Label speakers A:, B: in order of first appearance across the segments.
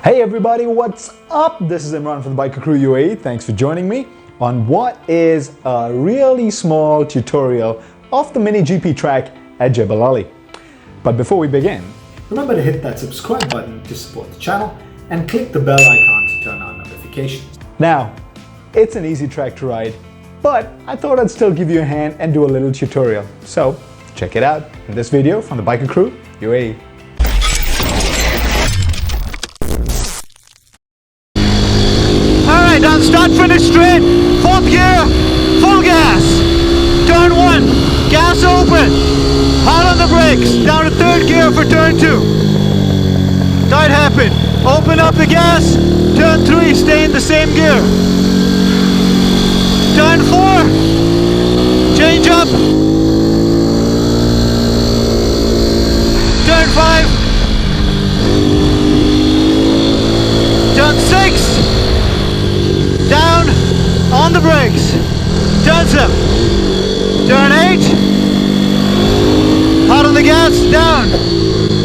A: Hey everybody, what's up? This is Imran from the Biker Crew UAE. Thanks for joining me on what is a really small tutorial of the mini GP track at Jebel Ali. But before we begin,
B: remember to hit that subscribe button to support the channel and click the bell icon to turn on notifications.
A: Now, it's an easy track to ride, but I thought I'd still give you a hand and do a little tutorial. So check it out in this video from the Biker Crew UAE.
C: Alright, on start, finish straight, 4th gear, full gas, turn 1, gas open, hard on the brakes, down to 3rd gear for turn 2, tight happen, open up the gas, turn 3, stay in the same gear, turn 4, change up, turn 5, turn 6, down on the brakes, turn 7, turn 8, hard on the gas, down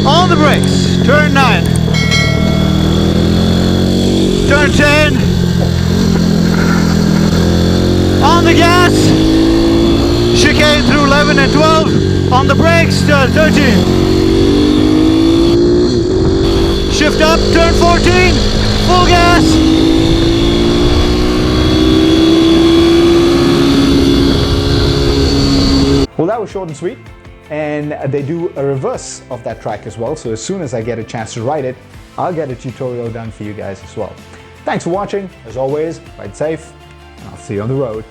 C: on the brakes, turn 9, turn 10, on the gas, chicane through 11 and 12, on the brakes, turn 13, shift up, turn 14, full gas,
A: Well, that was short and sweet, and they do a reverse of that track as well. So as soon as I get a chance to ride it, I'll get a tutorial done for you guys as well. Thanks for watching. As always, ride safe, and I'll see you on the road.